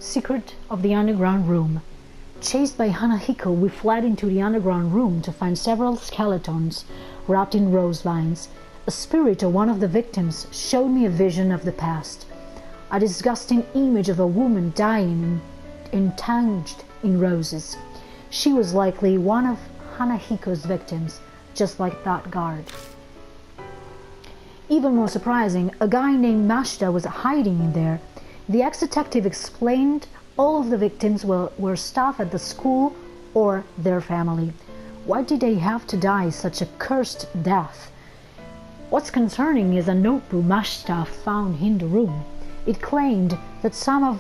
Secret of the Underground Room. Chased by Hanahiko, we fled into the underground room to find several skeletons wrapped in rose vines. A spirit of one of the victims showed me a vision of the past. A disgusting image of a woman dying entangled in roses. She was likely one of Hanahiko's victims, just like that guard. Even more surprising, a guy named Mashita was hiding in there. The ex-detective explained all of the victims were staff at the school or their family. Why did they have to die such a cursed death? What's concerning is a notebook Mashita found in the room. It claimed that some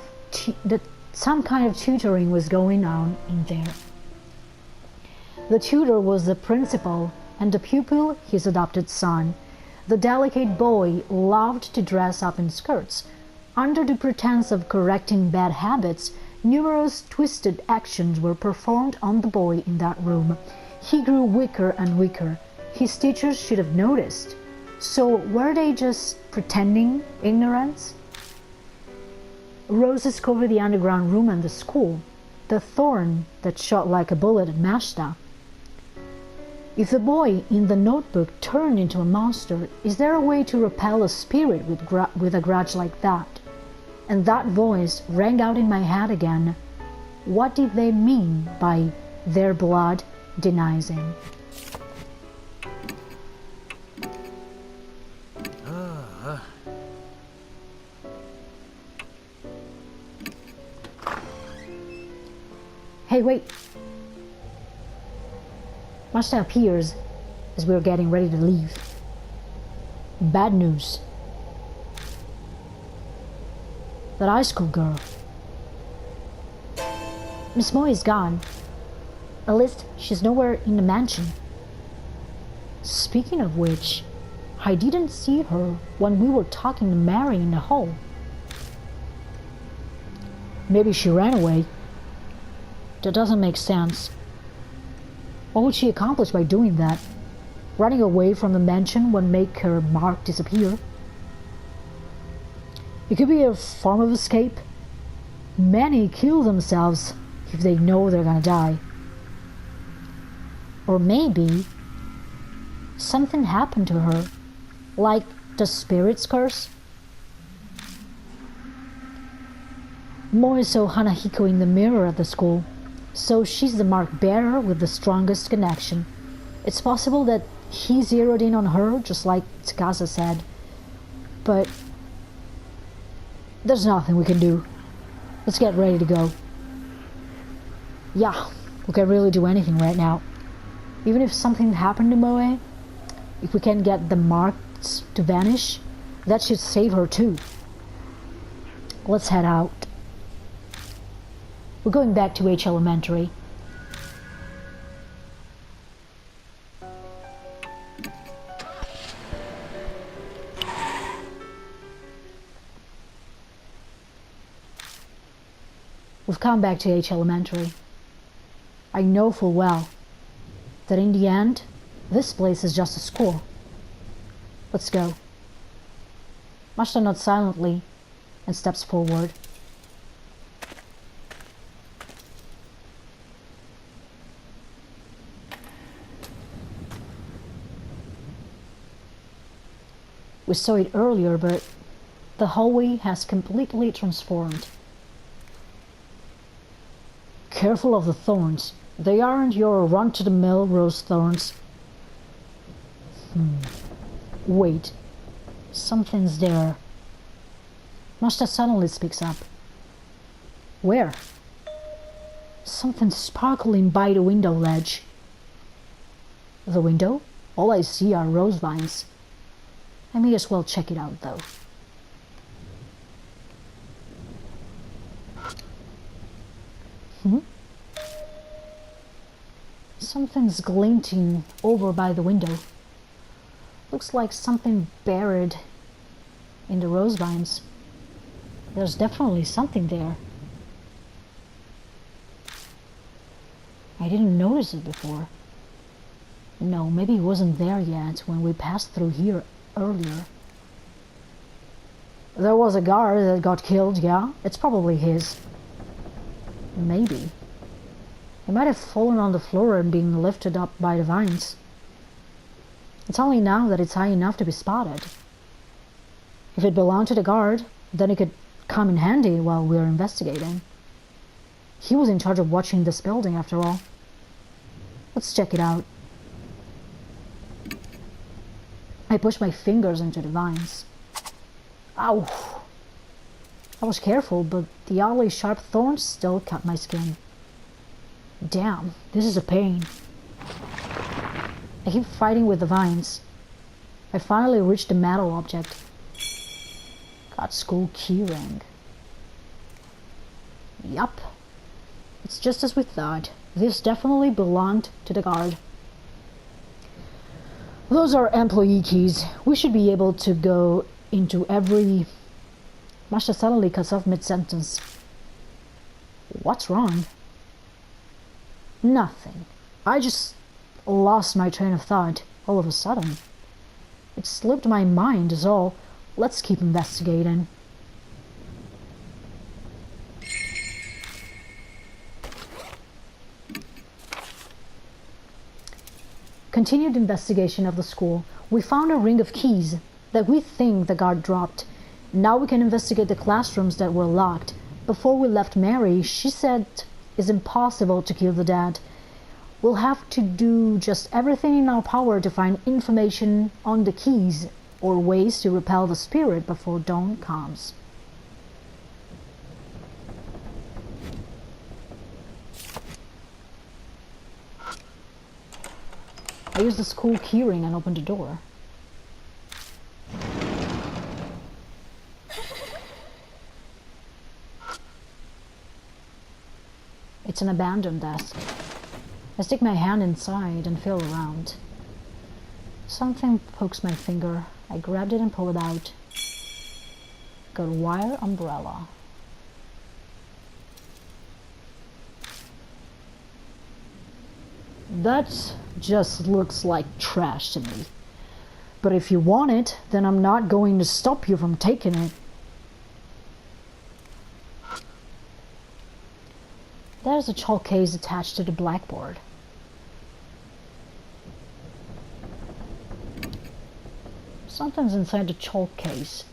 kind of tutoring was going on in there. The tutor was the principal and the pupil his adopted son. The delicate boy loved to dress up in skirts. Under the pretense of correcting bad habits, numerous twisted actions were performed on the boy in that room. He grew weaker and weaker. His teachers should have noticed. So were they just pretending ignorance? Roses covered the underground room and the school. The thorn that shot like a bullet at Mashita. If the boy in the notebook turned into a monster, is there a way to repel a spirit with a grudge like that? And that voice rang out in my head again. What did they mean by their blood denies him? Hey, wait! Mashita appears as we are getting ready to leave. Bad news. That high school girl. Miss Moe is gone. At least she's nowhere in the mansion. Speaking of which, I didn't see her when we were talking to Mary in the hall. Maybe she ran away. That doesn't make sense. What would she accomplish by doing that? Running away from the mansion would make her mark disappear. It could be a form of escape. Many kill themselves if they know they're gonna die. Or maybe something happened to her, like the spirit's curse. Moe saw Hanahiko in the mirror at the school, so she's the mark bearer with the strongest connection. It's possible that he zeroed in on her, just like Tsukasa said, but there's nothing we can do. Let's get ready to go. Yeah, we can't really do anything right now. Even if something happened to Moe, if we can get the marks to vanish, that should save her too. Let's head out. We're going back to H Elementary. We've come back to H Elementary. I know full well that in the end, this place is just a school. Let's go. Mashita nods silently and steps forward. We saw it earlier, but the hallway has completely transformed. Careful of the thorns. They aren't your run-to-the-mill rose thorns. Wait. Something's there. Mashita suddenly speaks up. Where? Something sparkling by the window ledge. The window? All I see are rose vines. I may as well check it out, though. Something's glinting over by the window. Looks like something buried in the rose vines. There's definitely something there. I didn't notice it before. No, maybe it wasn't there yet when we passed through here earlier. There was a guard that got killed, yeah? It's probably his. Maybe. It might have fallen on the floor and been lifted up by the vines. It's only now that it's high enough to be spotted. If it belonged to the guard, then it could come in handy while we're investigating. He was in charge of watching this building, after all. Let's check it out. I pushed my fingers into the vines. Ow! I was careful, but the oddly sharp thorns still cut my skin. Damn, this is a pain. I keep fighting with the vines. I finally reached the metal object. Got school keyring. Yup. It's just as we thought. This definitely belonged to the guard. Those are employee keys. We should be able to go into every... Masha suddenly cuts off mid-sentence. What's wrong? Nothing. I just lost my train of thought all of a sudden. It slipped my mind is all. Let's keep investigating. Continued investigation of the school. We found a ring of keys that we think the guard dropped. Now we can investigate the classrooms that were locked. Before we left Mary, she said it's impossible to kill the dead. We'll have to do just everything in our power to find information on the keys or ways to repel the spirit before dawn comes. I used the school keyring and opened the door. It's an abandoned desk. I stick my hand inside and feel around. Something pokes my finger. I grabbed it and pull it out. Got a wire umbrella. That just looks like trash to me. But if you want it, then I'm not going to stop you from taking it. There's a chalk case attached to the blackboard. Something's inside the chalk case.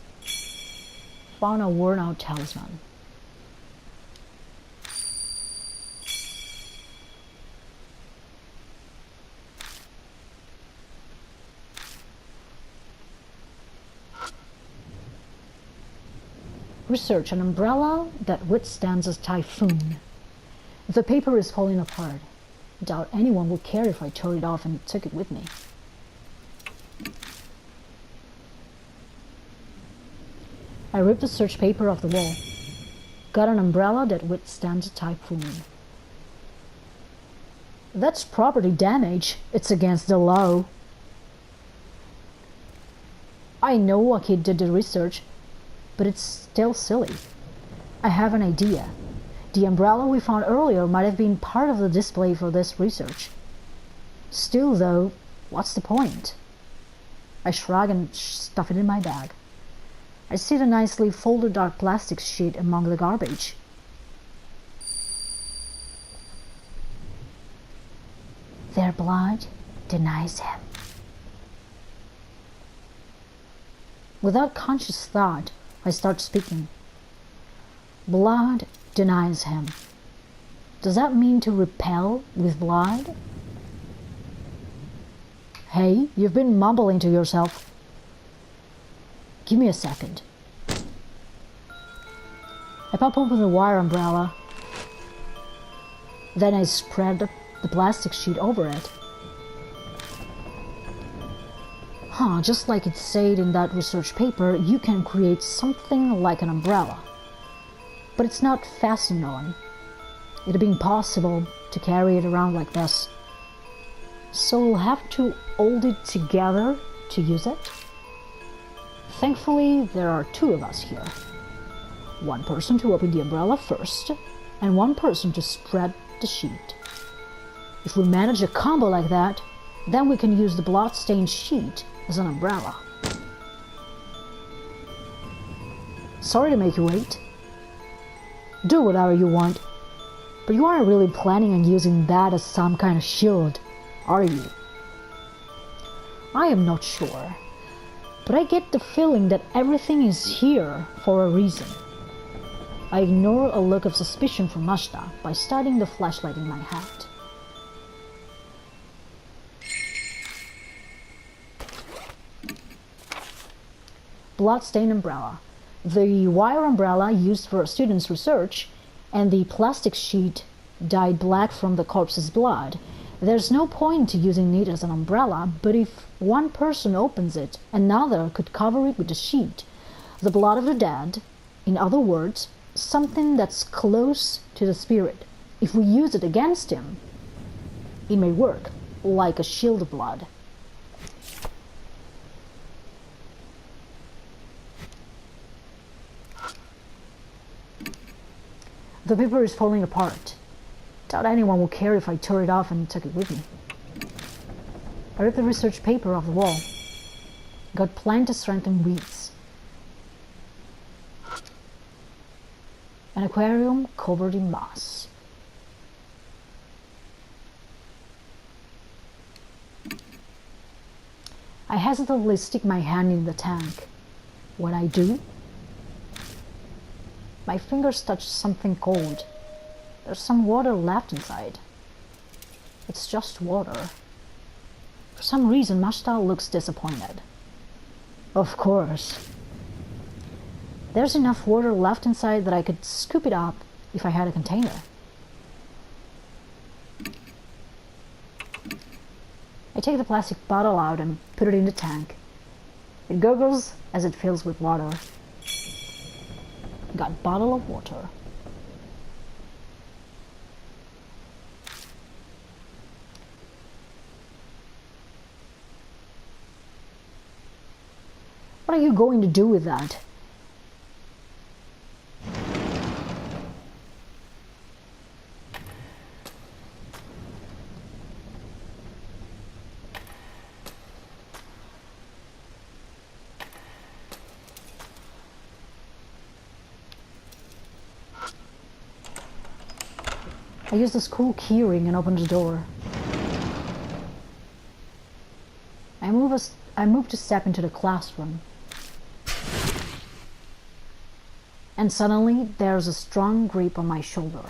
Found a worn-out talisman. Research an umbrella that withstands a typhoon. The paper is falling apart. Doubt anyone would care if I tore it off and took it with me. I ripped the search paper off the wall. Got an umbrella that withstands a typhoon. That's property damage. It's against the law. I know a kid did the research, but it's still silly. I have an idea. The umbrella we found earlier might have been part of the display for this research. Still though, what's the point? I shrug and stuff it in my bag. I see the nicely folded dark plastic sheet among the garbage. Their blood denies him. Without conscious thought, I start speaking. Blood denies him. Does that mean to repel with blood? Hey, you've been mumbling to yourself. Give me a second. I pop open the wire umbrella. Then I spread the plastic sheet over it. Just like it said in that research paper, you can create something like an umbrella. But it's not fastened on. It'd be impossible to carry it around like this. So we'll have to hold it together to use it. Thankfully, there are two of us here. One person to open the umbrella first, and one person to spread the sheet. If we manage a combo like that, then we can use the blood-stained sheet as an umbrella. Sorry to make you wait. Do whatever you want. But you aren't really planning on using that as some kind of shield, are you? I am not sure, but I get the feeling that everything is here for a reason. I ignore a look of suspicion from Mashta by studying the flashlight in my hand. Bloodstained umbrella. The wire umbrella used for students' research and the plastic sheet dyed black from the corpse's blood. There's no point to using it as an umbrella, but if one person opens it, another could cover it with a sheet. The blood of the dead, in other words, something that's close to the spirit. If we use it against him, it may work, like a shield of blood. The paper is falling apart. Doubt anyone will care if I tore it off and took it with me. I ripped the research paper off the wall. Got plant to strengthen weeds. An aquarium covered in moss. I hesitantly stick my hand in the tank. When I do, my fingers touch something cold. There's some water left inside. It's just water. For some reason, Mashta looks disappointed. Of course. There's enough water left inside that I could scoop it up if I had a container. I take the plastic bottle out and put it in the tank. It gurgles as it fills with water. Got bottle of water. What are you going to do with that? I use the school keyring and open the door. I move to step into the classroom. And suddenly there's a strong grip on my shoulder.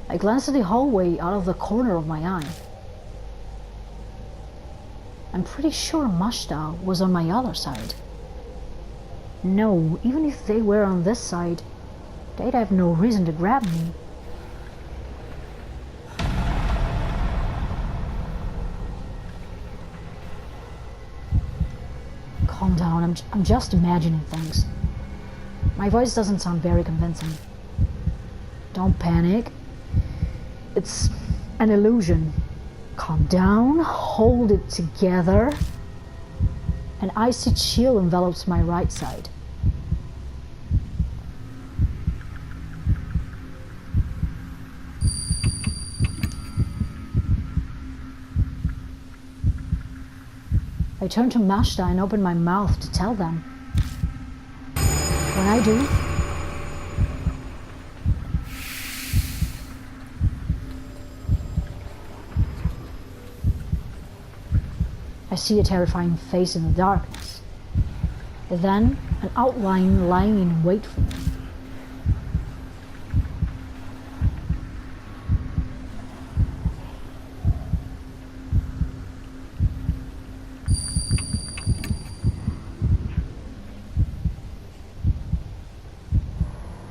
I glance at the hallway out of the corner of my eye. I'm pretty sure Mashta was on my other side. No, even if they were on this side, they'd have no reason to grab me. Calm down, I'm just imagining things. My voice doesn't sound very convincing. Don't panic. It's an illusion. Calm down, hold it together. An icy chill envelops my right side. I turn to Mashta and open my mouth to tell them. When I do, I see a terrifying face in the darkness. Then, an outline lying in wait for me.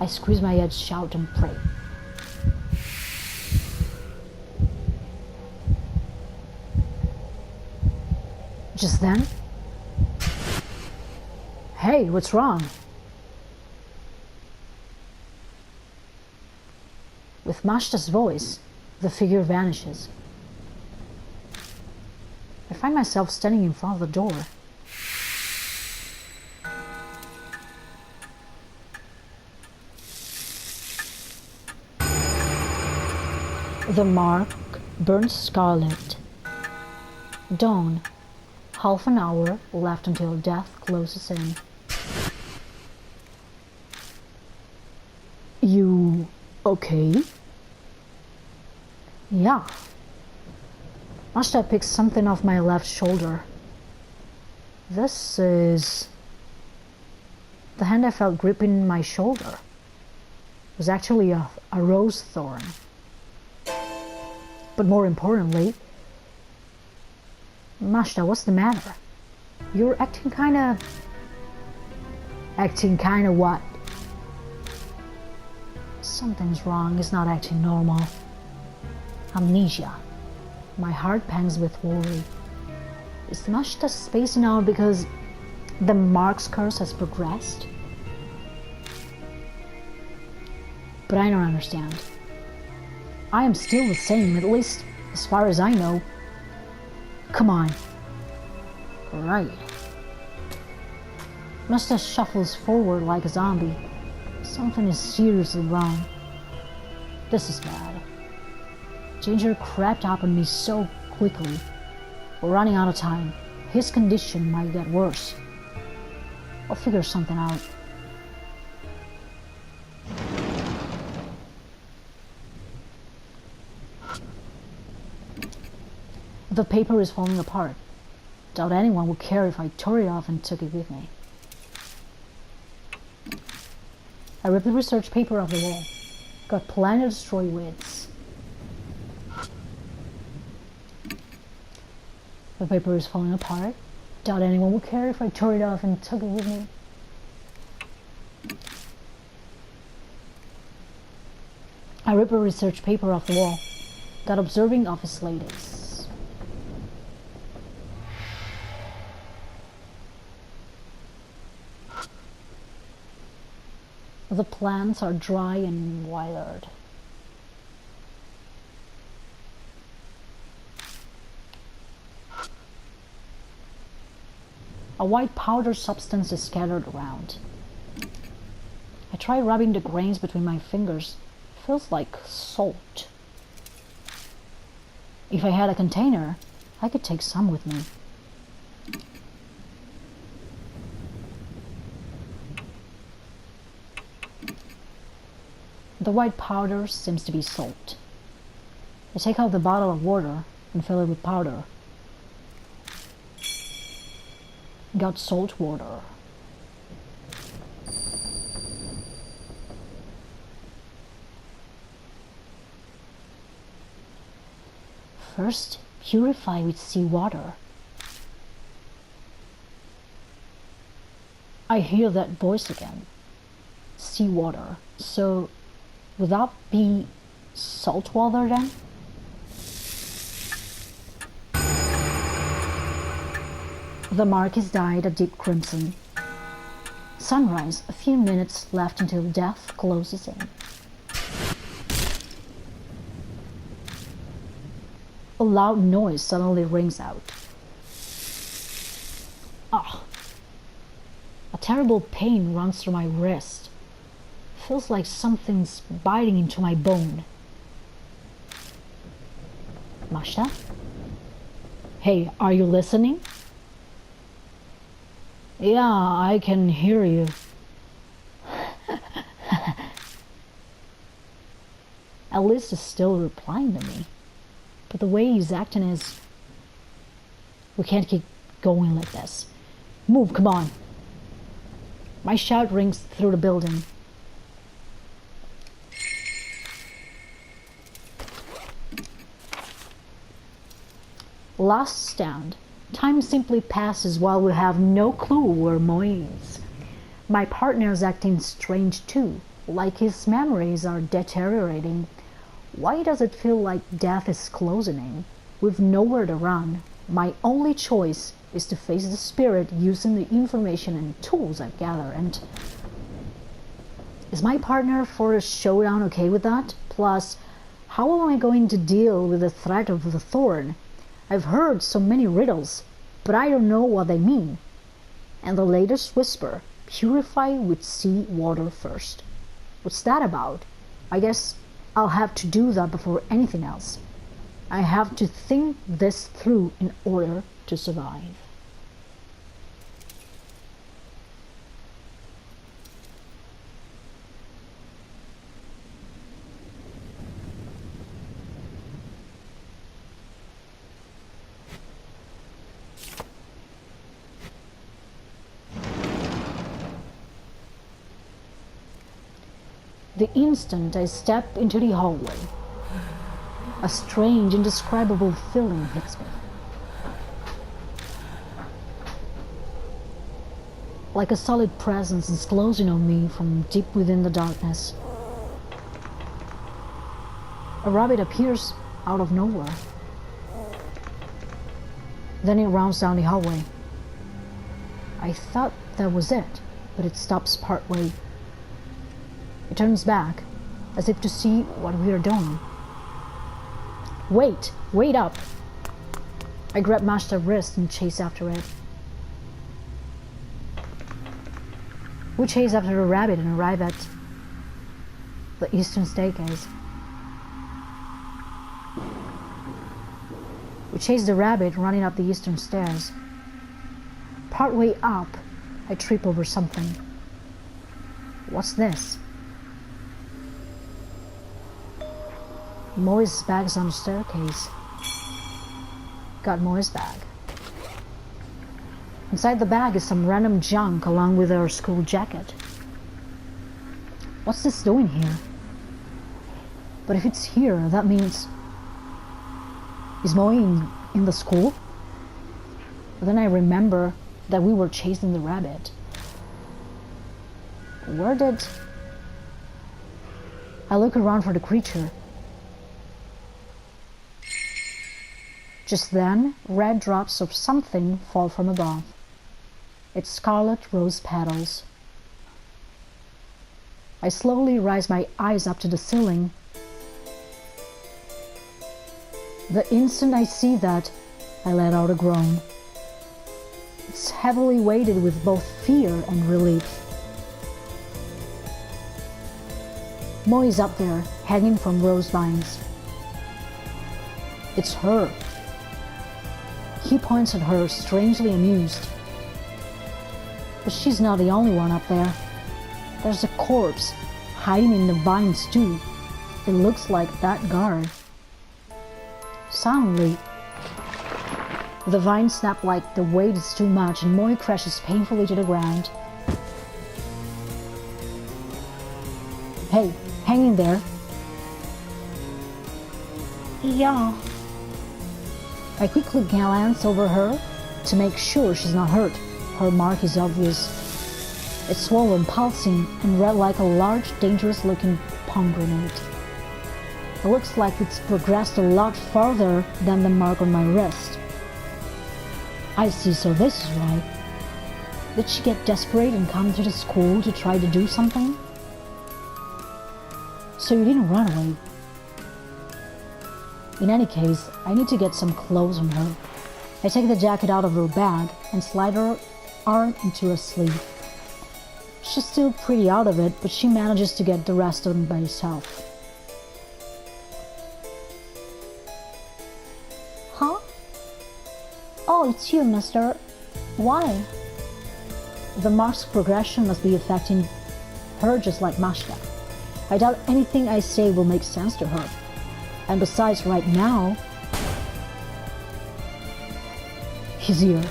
I squeeze my head, shout, and pray. Just then, hey, what's wrong? With Mashta's voice, the figure vanishes. I find myself standing in front of the door. The mark burns scarlet. Dawn. Half an hour left until death closes in. Okay. Yeah. Must have picked something off my left shoulder. This is... The hand I felt gripping my shoulder was actually a rose thorn. But more importantly, Mashta, what's the matter? You're acting kinda... Acting kinda what? Something's wrong, it's not acting normal. Amnesia. My heart pangs with worry. Is Mashta spacing out because the Mark's curse has progressed? But I don't understand. I am still the same, at least as far as I know. Come on. Right. Mashta shuffles forward like a zombie. Something is seriously wrong. This is bad. Ginger crept up on me so quickly. We're running out of time. His condition might get worse. I'll figure something out. The paper is falling apart. Doubt anyone would care if I tore it off and took it with me. I ripped the research paper off the wall. Got plenty to destroy with. The paper is falling apart. Doubt anyone would care if I tore it off and took it with me. I ripped a research paper off the wall. Got observing office ladies. The plants are dry and withered. A white powder substance is scattered around. I try rubbing the grains between my fingers. It feels like salt. If I had a container, I could take some with me. The white powder seems to be salt. I take out the bottle of water and fill it with powder. Got salt water. First, purify with seawater. I hear that voice again. Seawater. So, would that be salt water then? The mark is dyed a deep crimson. Sunrise, a few minutes left until death closes in. A loud noise suddenly rings out. Ah! A terrible pain runs through my wrist. Feels like something's biting into my bone. Masha? Hey, are you listening? Yeah, I can hear you. Alice is still replying to me. But the way he's acting is... We can't keep going like this. Move, come on. My shout rings through the building. Last stand. Time simply passes while we have no clue where Moy is. My partner is acting strange too, like his memories are deteriorating. Why does it feel like death is closing in? We've nowhere to run. My only choice is to face the spirit using the information and tools I've gathered. And is my partner for a showdown okay with that? Plus, how am I going to deal with the threat of the thorn? I've heard so many riddles, but I don't know what they mean. And the latest whisper, purify with sea water first. What's that about? I guess I'll have to do that before anything else. I have to think this through in order to survive. The instant I step into the hallway, a strange, indescribable feeling hits me. Like a solid presence is closing on me from deep within the darkness. A rabbit appears out of nowhere. Then it rounds down the hallway. I thought that was it, but it stops partway. It turns back, as if to see what we are doing. Wait up! I grab Mashta's wrist and chase after it. We chase after the rabbit and arrive at the eastern staircase. We chase the rabbit running up the eastern stairs. Partway up, I trip over something. What's this? Moi's bag is on the staircase. Got Moi's bag. Inside the bag is some random junk along with her school jacket. What's this doing here? But if it's here, that means... Is Moi in the school? But then I remember that we were chasing the rabbit. Where did... I look around for the creature. Just then, red drops of something fall from above. It's scarlet rose petals. I slowly raise my eyes up to the ceiling. The instant I see that, I let out a groan. It's heavily weighted with both fear and relief. Moi is up there, hanging from rose vines. It's her. He points at her, strangely amused. But she's not the only one up there. There's a corpse, hiding in the vines too. It looks like that guard. Suddenly, the vines snap like the weight is too much and Moi crashes painfully to the ground. Hey, hang in there. Yeah. I quickly glance over her to make sure she's not hurt. Her mark is obvious. It's swollen, pulsing, and red like a large, dangerous-looking pomegranate. It looks like it's progressed a lot farther than the mark on my wrist. I see, so this is why. Did she get desperate and come to the school to try to do something? So you didn't run away. In any case, I need to get some clothes on her. I take the jacket out of her bag and slide her arm into her sleeve. She's still pretty out of it, but she manages to get the rest on by herself. Huh? Oh, it's you, mister. Why? The mark's progression must be affecting her just like Mashta. I doubt anything I say will make sense to her. And besides, right now, his ear.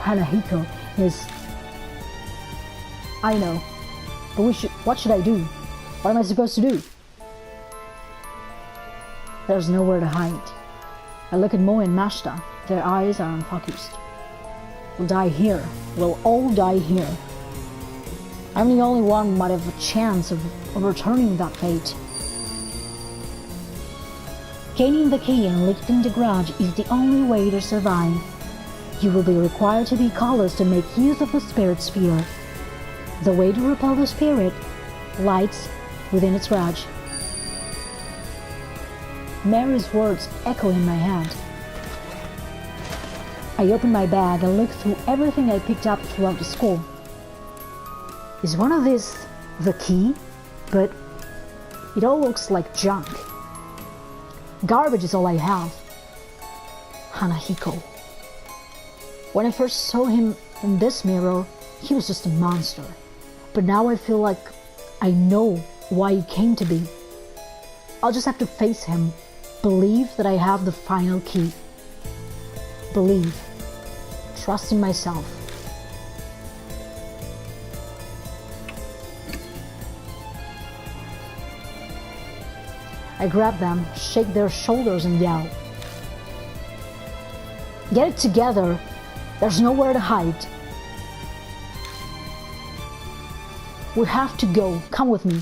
Hanahiko is... I know, but what should I do? What am I supposed to do? There's nowhere to hide. I look at Mo and Mashta. Their eyes are unfocused. We'll die here. We'll all die here. I'm the only one who might have a chance of overturning that fate. Gaining the key and lifting the grudge is the only way to survive. You will be required to be callous to make use of the spirit sphere. The way to repel the spirit lies within its grudge. Mary's words echo in my head. I open my bag and look through everything I picked up throughout the school. Is one of these the key? But it all looks like junk. Garbage is all I have. Hanahiko. When I first saw him in this mirror, he was just a monster. But now I feel like I know why he came to be. I'll just have to face him. Believe that I have the final key. Believe. Trust in myself. I grab them, shake their shoulders and yell. Get it together! There's nowhere to hide. We have to go. Come with me.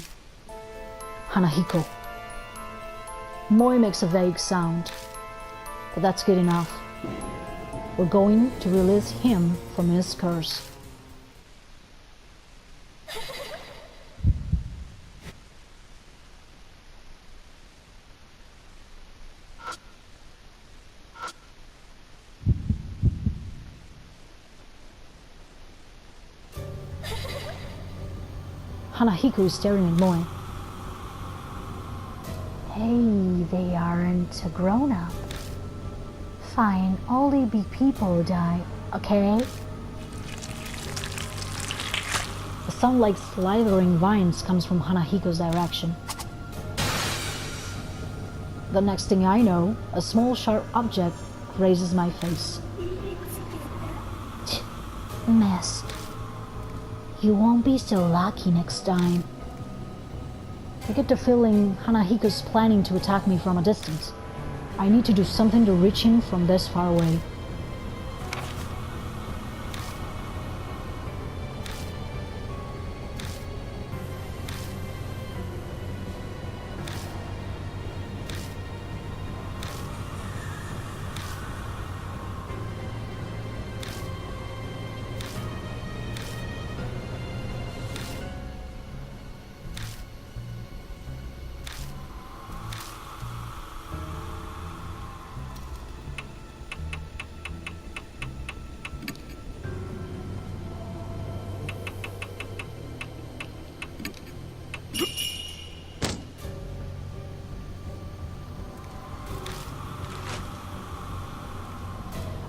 Hanahiko. Moi makes a vague sound, but that's good enough. We're going to release him from his curse. Hanahiko is staring at Moi. Hey, they aren't a grown-up. Fine, only be people die, okay? A sound like slithering vines comes from Hanahiko's direction. The next thing I know, a small sharp object grazes my face. Missed. You won't be so lucky next time. I get the feeling Hanahiko's planning to attack me from a distance. I need to do something to reach him from this far away.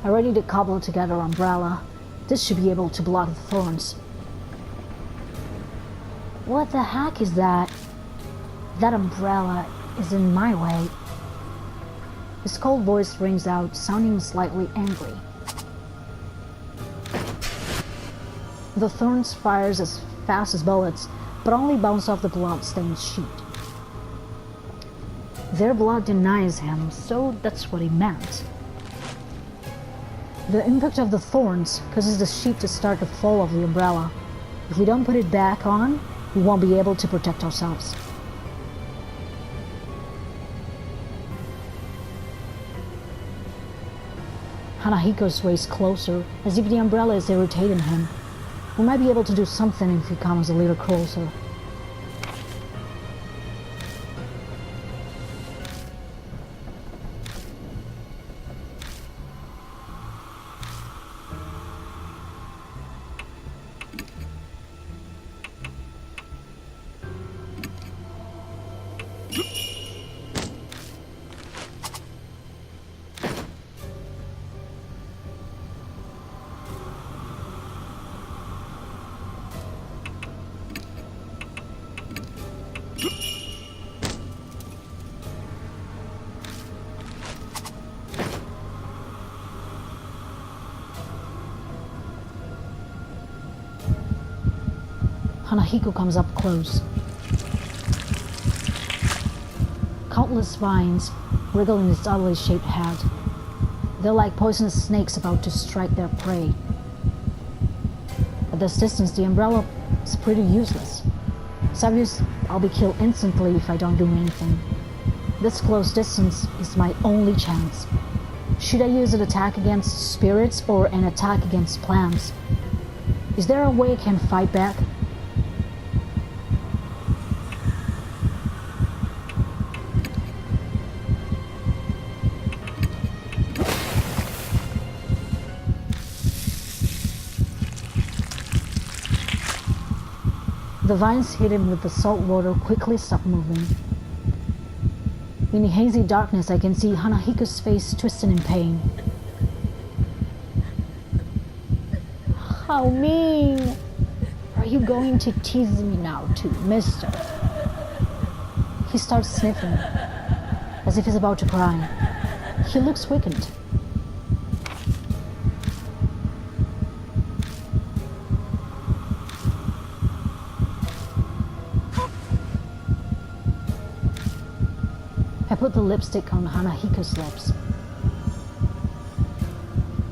I ready to cobble together umbrella. This should be able to block the thorns. What the heck is that? That umbrella is in my way. His cold voice rings out, sounding slightly angry. The thorns fires as fast as bullets, but only bounce off the blood-stained sheet. Their blood denies him, so that's what he meant. The impact of the thorns causes the sheet to start to fall off the umbrella. If we don't put it back on, we won't be able to protect ourselves. Hanahiko sways closer, as if the umbrella is irritating him. We might be able to do something if he comes a little closer. Hanahiko comes up close. Countless vines wriggle in its oddly shaped head. They're like poisonous snakes about to strike their prey. At this distance, the umbrella is pretty useless. It's obvious I'll be killed instantly if I don't do anything. This close distance is my only chance. Should I use an attack against spirits or an attack against plants? Is there a way I can fight back? The vines hidden with the salt water quickly stop moving. In the hazy darkness, I can see Hanahiko's face twisting in pain. How mean! Are you going to tease me now too, mister? He starts sniffing, as if he's about to cry. He looks weakened. put the lipstick on Hanahiko's lips.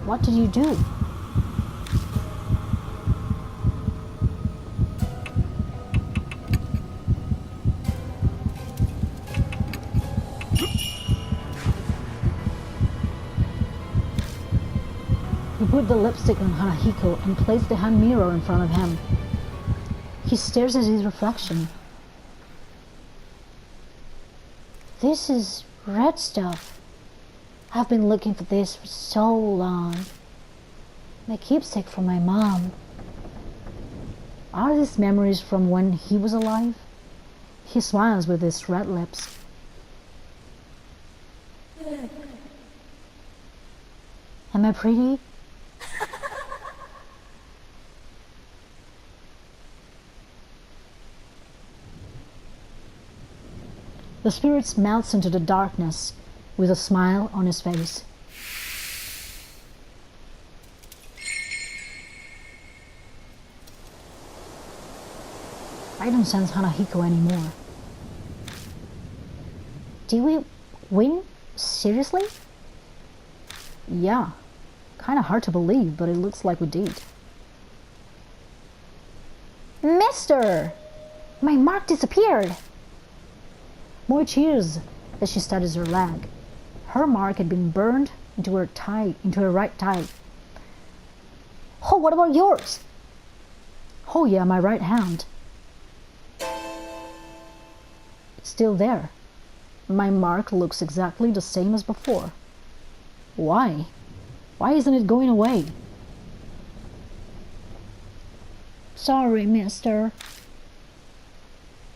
What did you do? He put the lipstick on Hanahiko and placed the hand mirror in front of him. He stares at his reflection. This is red stuff. I've been looking for this for so long. My keepsake from my mom. Are these memories from when he was alive? He smiles with his red lips. Am I pretty? The spirit melts into the darkness with a smile on his face. I don't sense Hanahiko anymore. Did we win? Seriously? Yeah. Kinda hard to believe, but it looks like we did. Mister! My mark disappeared! More cheers as she studies her leg. Her mark had been burned into her right thigh. Oh, what about yours? Oh yeah, my right hand. It's still there. My mark looks exactly the same as before. Why? Why isn't it going away? Sorry, mister.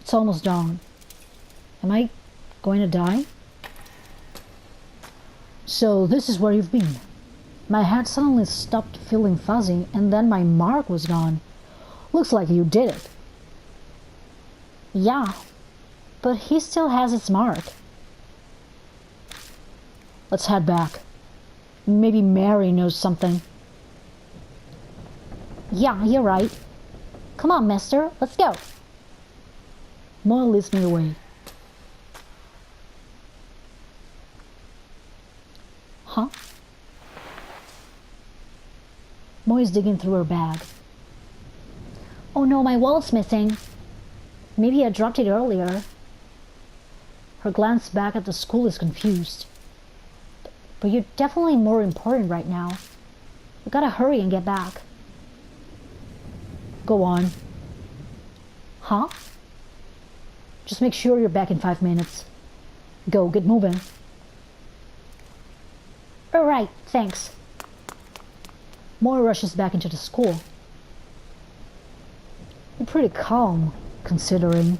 It's almost dawn. Am I going to die? So this is where you've been. My head suddenly stopped feeling fuzzy and then my mark was gone. Looks like you did it. Yeah, but he still has his mark. Let's head back. Maybe Mary knows something. Yeah, you're right. Come on, mister, let's go. Moa leads me away. Huh? Moa is digging through her bag. Oh no, my wallet's missing. Maybe I dropped it earlier. Her glance back at the school is confused. But you're definitely more important right now. We gotta hurry and get back. Go on. Huh? Just make sure you're back in 5 minutes. Go, get moving. Alright, thanks. Moa rushes back into the school. You're pretty calm, considering.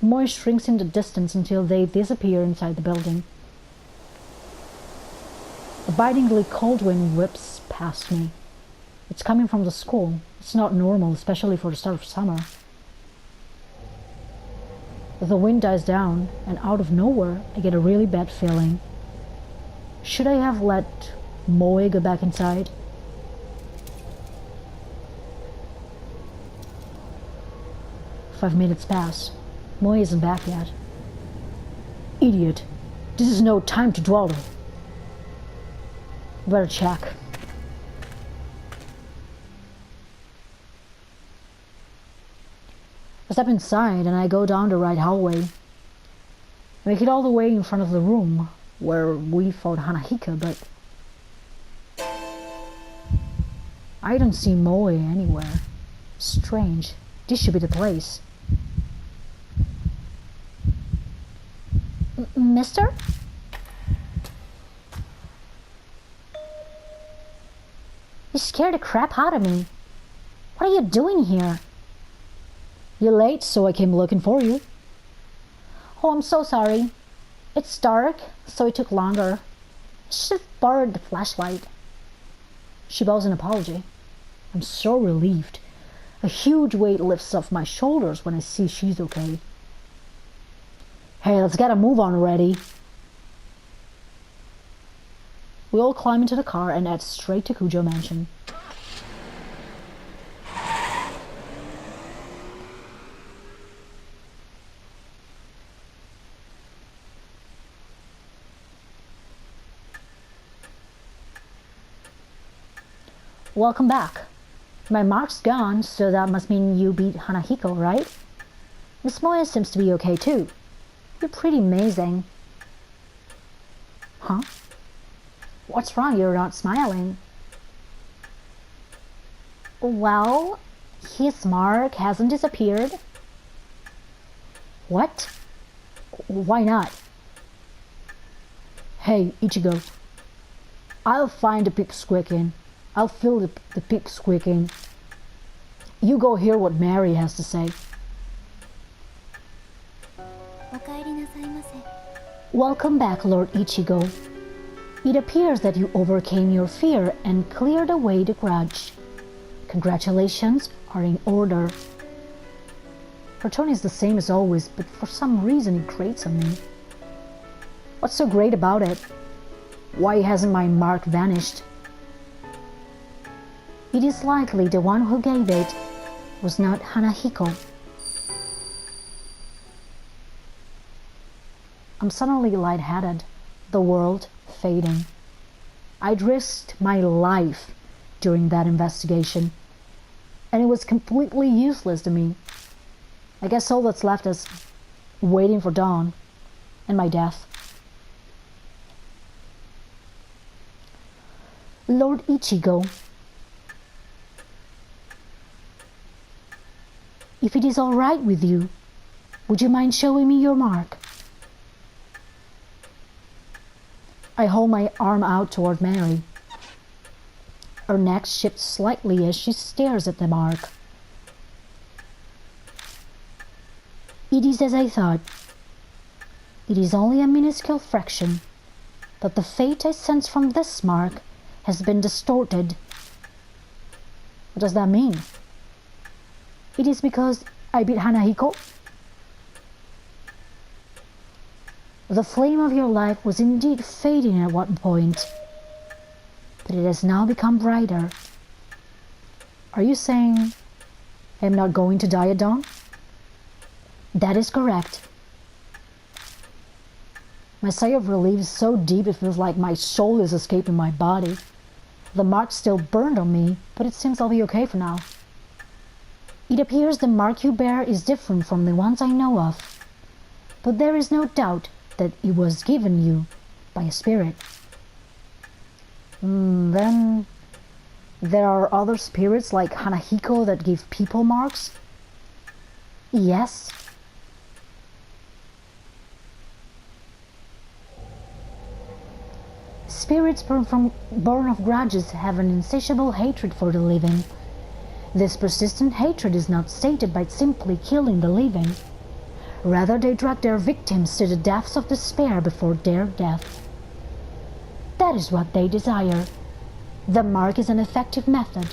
Moa shrinks in the distance until they disappear inside the building. A bitingly cold wind whips past me. It's coming from the school. It's not normal, especially for the start of summer. The wind dies down, and out of nowhere, I get a really bad feeling. Should I have let Moe go back inside? Five minutes pass. Moe isn't back yet. Idiot. This is no time to dawdle. Better check. I step inside and I go down the right hallway. I make it all the way in front of the room where we fought Hanahiko, but I don't see Moe anywhere. Strange. This should be the place. Mister? You scared the crap out of me. What are you doing here? You're late, so I came looking for you. Oh, I'm so sorry. It's dark, so it took longer. I should have borrowed the flashlight. She bows an apology. I'm so relieved. A huge weight lifts off my shoulders when I see she's okay. Hey, let's get a move on already. We all climb into the car and head straight to Kujo Mansion. Welcome back. My mark's gone, so that must mean you beat Hanahiko, right? Miss Moya seems to be okay too. You're pretty amazing. Huh? What's wrong? You're not smiling. Well, his mark hasn't disappeared. What? Why not? Hey, Ichigo. I'll find the pig squeaking. I'll feel the pig squeaking. You go hear what Mary has to say. Welcome back, Lord Ichigo. It appears that you overcame your fear and cleared away the grudge. Congratulations are in order. Her tone is the same as always, but for some reason it grates on me. What's so great about it? Why hasn't my mark vanished? It is likely the one who gave it was not Hanahiko. I'm suddenly lightheaded, the world fading. I'd risked my life during that investigation, and it was completely useless to me. I guess all that's left is waiting for dawn and my death. Lord Ichigo, if it is all right with you, would you mind showing me your mark? I hold my arm out toward Mary. Her neck shifts slightly as she stares at the mark. It is as I thought. It is only a minuscule fraction, but the fate I sense from this mark has been distorted. What does that mean? It is because I beat Hanahiko? The flame of your life was indeed fading at one point, but it has now become brighter. Are you saying I am not going to die at dawn? That is correct. My sigh of relief is so deep it feels like my soul is escaping my body. The mark still burned on me, but it seems I'll be okay for now. It appears the mark you bear is different from the ones I know of, but there is no doubt that it was given you by a spirit. Then there are other spirits like Hanahiko that give people marks? Yes. Spirits born of grudges have an insatiable hatred for the living. This persistent hatred is not sated by simply killing the living. Rather, they drag their victims to the depths of despair before their death. That is what they desire. The mark is an effective method.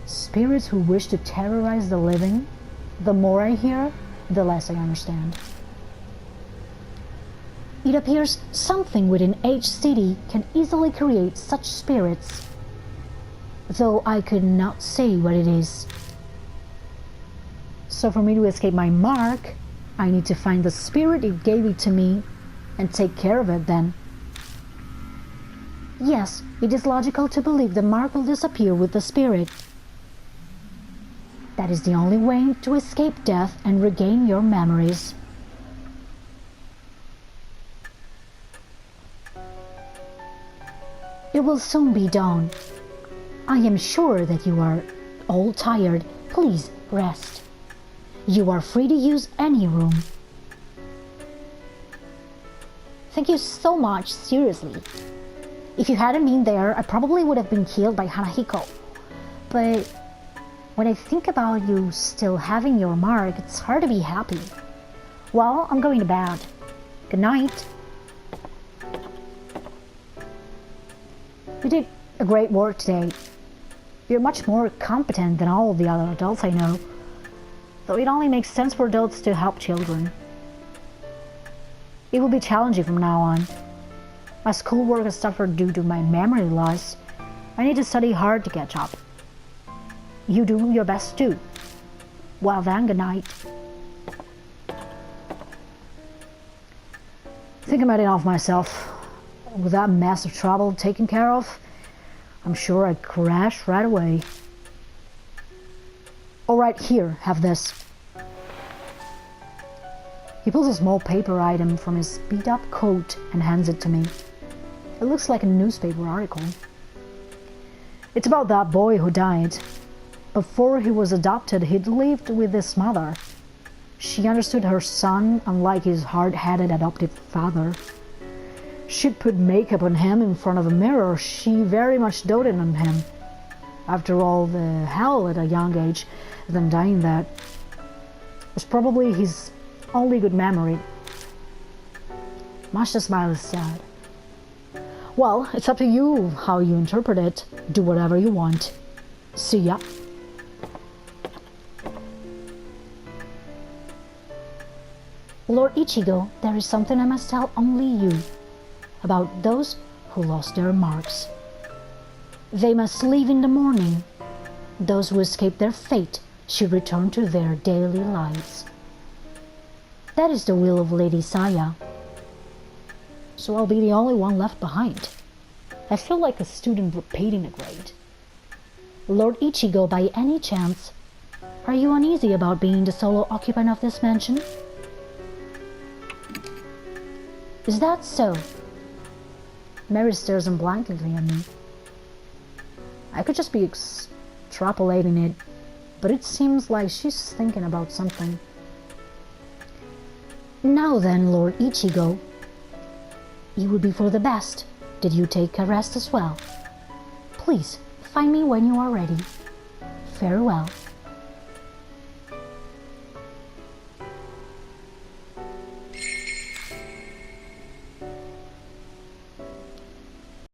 Spirits who wish to terrorize the living? The more I hear, the less I understand. It appears something within each city can easily create such spirits, though I could not say what it is. So for me to escape my mark, I need to find the spirit it gave it to me and take care of it then. Yes, it is logical to believe the mark will disappear with the spirit. That is the only way to escape death and regain your memories. It will soon be dawn. I am sure that you are all tired. Please rest. You are free to use any room. Thank you so much, seriously. If you hadn't been there, I probably would have been killed by Hanahiko. But when I think about you still having your mark, it's hard to be happy. Well, I'm going to bed. Good night. You did a great work today. You're much more competent than all of the other adults I know, though it only makes sense for adults to help children. It will be challenging from now on. My schoolwork has suffered due to my memory loss. I need to study hard to catch up. You do your best too. Well then, good night. I think I made enough of myself. With that mess of trouble taken care of, I'm sure I'd crash right away. Alright, here, have this. He pulls a small paper item from his beat-up coat and hands it to me. It looks like a newspaper article. It's about that boy who died. Before he was adopted, he'd lived with his mother. She understood her son, unlike his hard-headed adoptive father. She'd put makeup on him in front of a mirror. She very much doted on him. After all the hell at a young age, then dying that was probably his only good memory. Masha's smile is sad. Well, it's up to you how you interpret it. Do whatever you want. See ya. Lord Ichigo, there is something I must tell only you about those who lost their marks. They must leave in the morning. Those who escape their fate should return to their daily lives. That is the will of Lady Saya. So I'll be the only one left behind. I feel like a student repeating a grade. Lord Ichigo, by any chance, are you uneasy about being the solo occupant of this mansion? Is that so? Mary stares blankly at me. I could just be extrapolating it, but it seems like she's thinking about something. Now then, Lord Ichigo, it would be for the best that you take a rest as well. Please, find me when you are ready. Farewell.